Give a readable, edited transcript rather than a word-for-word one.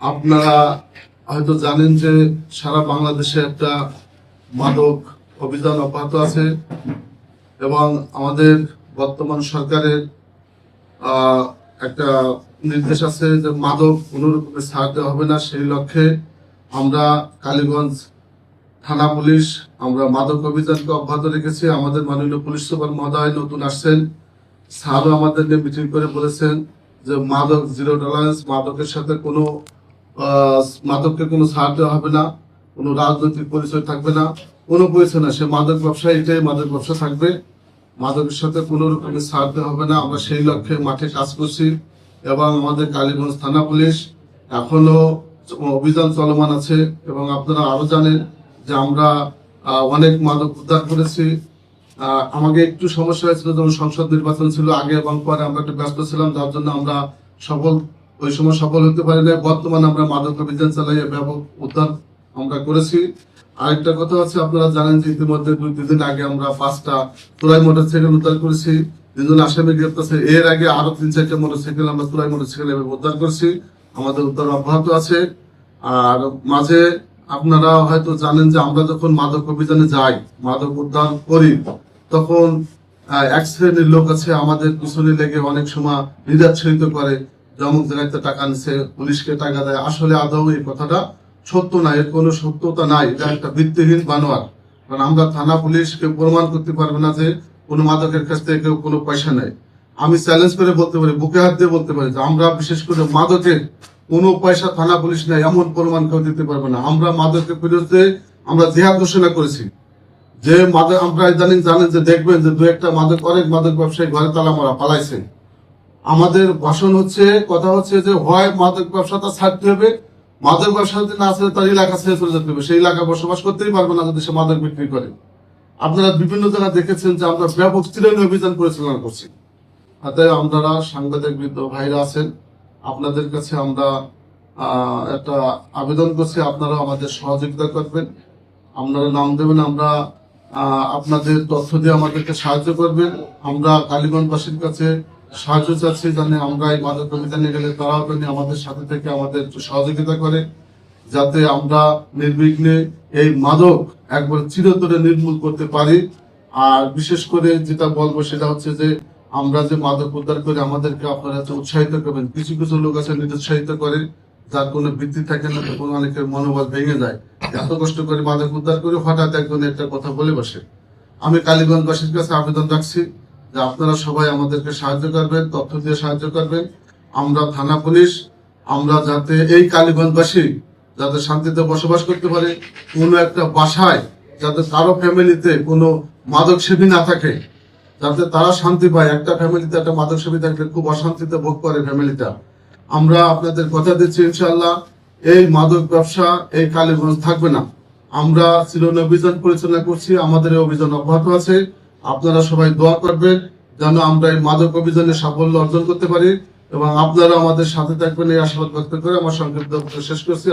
আপনারা হয়তো জানেন যে সারা বাংলাদেশে একটা মাদক অভিযান অব্যাহত আছে এবং আমাদের বর্তমান সরকারের একটা নির্দেশ আছে যে মাদক কোনো রকমের ছাড় দেওয়া হবে না। সেই লক্ষ্যে আমরা কালীগঞ্জ থানা পুলিশ আমরা মাদক অভিযানকে অব্যাহত রেখেছি। আমাদের মাননীয় পুলিশ সুপার মহোদয় নতুন আসছেন, স্যারও আমাদেরকে মিটিং করে বলেছেন যে মাদক জিরো টলারেন্স, মাদকের সাথে কোনো মাদককে কোনো ছাড় দেওয়া হবে না, কোনো রাজনৈতিক পরিচয় থাকবে না, কোনো পরিচয় না। সে মাদক ব্যবসা, এটাই মাদক ব্যবসা থাকবে, মাদকের সাথে কোনো রকমের ছাড় দেওয়া হবে না। আমরা সেই লক্ষ্যে মাঠে কাজ করছি এবং আমাদের কালীগঞ্জ থানা পুলিশ এখনো অভিযান চলমান আছে। এবং আপনারা আরো জানেন যে আমরা অনেক মাদক উদ্ধার করেছি। আমাকে একটু সমস্যা হয়েছিল, যেমন সংসদ নির্বাচন ছিল আগে এবং পরে, আমরা একটু ব্যস্ত ছিলাম, যার জন্য আমরা ওই সময় সফল হতে পারি না। বর্তমানে আমরা মাদক অভিযান চালাই ব্যাপক উদ্ধার আমরা করেছি। আরেকটা কথা হচ্ছে, আপনারা জানেন যে ইতিমধ্যে 2-3 দিন আগে আমরা 5টা তুলাই মোটরসাইকেল উদ্ধার করেছি, 3 জন আসামি গ্রেপ্তার আছে। এর আগে আরো 3-4টা মোটরসাইকেল আমরা তুলাই মোটরসাইকেল উদ্ধার করছি। আমাদের উদ্ধার অব্যাহত আছে। আর মাঝে আপনারা হয়তো জানেন যে আমরা যখন মাদক অভিযানে যাই, মাদক উদ্ধার করি, তখন এক শ্রেণীর লোক আছে আমাদের পিছনে লেগে অনেক সময় নিরাচ্ছাদিত করে, যেমন জায়গায় টাকা নিচ্ছে, পুলিশকে টাকা দেয়। আসলে আদৌ এই কথাটা সত্য না, এর কোনো সত্যতা নাই, এটা একটা ভিত্তিহীন বানোয়ার। কারণ আমরা থানা পুলিশকে প্রমাণ করতে পারবে না যে কোনো মাদকের কাছ থেকে কেউ কোনো পয়সা নেয়। আমি চ্যালেঞ্জ করে বলতে পারি, বুকে হাত দিয়ে বলতে পারি যে আমরা বিশেষ করে মাদকের কোনো পয়সা থানা পুলিশ নেয় এমন প্রমাণ কেউ দিতে পারবে না। আমরা মাদকের বিরুদ্ধে আমরা জিহাদ ঘোষণা করেছি। যে মাদক আমরা ইদানিং জানেন যে দেখবেন যে 2-1টা মাদক, অনেক মাদক ব্যবসায়ী ঘরে তালা মারা পালাইছে। আমাদের ভাষণ হচ্ছে, কথা হচ্ছে যে হয় মাদক ব্যবসাটা ছাড়তে হবে, মাদক ব্যবসা যদি না ছেড়ে তার এলাকা ছেড়ে চলে যেতে হবে। সেই এলাকায় বসবাস করতেই পারবে না যদি সে মাদক বিক্রি করে। আপনারা বিভিন্ন জায়গায় দেখেছেন যে আমরা ব্যাপক চিরুনি অভিযান পরিচালনা করছি। তাই আপনারা সাংবাদিক বৃদ্ধ ভাইরা আছেন, আপনাদের কাছে আমরা একটা আবেদন করছি, আপনারা আমাদের সহযোগিতা করবেন, আপনারা নাম দেবেন, আমরা আপনাদের তথ্য দিয়ে আমাদেরকে সাহায্য করবেন। আমরা কালীগঞ্জবাসীর কাছে সাহায্য চাচ্ছি, জানে আমরা এই মাদক অভিযানে গেলে তারাও জানি আমাদের সাথে থেকে আমাদের সহযোগিতা করে, যাতে আমরা নির্বিঘ্নে এই মাদক একবার চিরতরে নির্মূল করতে পারি। আর বিশেষ করে যেটা বলবো সেটা হচ্ছে যে আমরা যে মাদক উদ্ধার করি, আমাদেরকে আপনারা উৎসাহিত করবেন। কিছু কিছু লোক আছে নিরুৎসাহিত করে, যার কোনো ভিত্তি থাকে না, তখন অনেকের মনোবল ভেঙে যায়। এত কষ্ট করে মাদক উদ্ধার করে হঠাৎ একজন একটা কথা বলে বসে। আমি কালীগঞ্জবাসীর কাছে আবেদন রাখছি যে আপনারা সবাই আমাদেরকে সাহায্য করবেন, তথ্য দিয়ে সাহায্য করবেন। আমরা থানা পুলিশ, আমরা যাতে এই কালীগঞ্জবাসী যাতে শান্তিতে বসবাস করতে পারে, কোনো একটা বাসায় যাতে কারো ফ্যামিলিতে কোনো মাদক সেবী না থাকে, যাতে তারা শান্তি পায়। একটা ফ্যামিলিতে একটা মাদক সেবী থাকলে খুব অশান্তিতে ভোগ করে ফ্যামিলিটা। আমরা আপনাদের কথা দিচ্ছি, ইনশাআল্লাহ এই মাদক ব্যবসা এই কালীগঞ্জ থাকবে না। আমরা চিরুনি অভিযান পরিচালনা করছি, আমাদের এই অভিযান অব্যাহত আছে। আপনারা সবাই দোয়া করবেন যেন আমরা এই মাদক অভিযানে সাফল্য অর্জন করতে পারি এবং আপনারা আমাদের সাথে থাকবেন, এই আশীর্বাদ ব্যক্ত করে আমার সংক্ষিপ্ত শেষ করছি।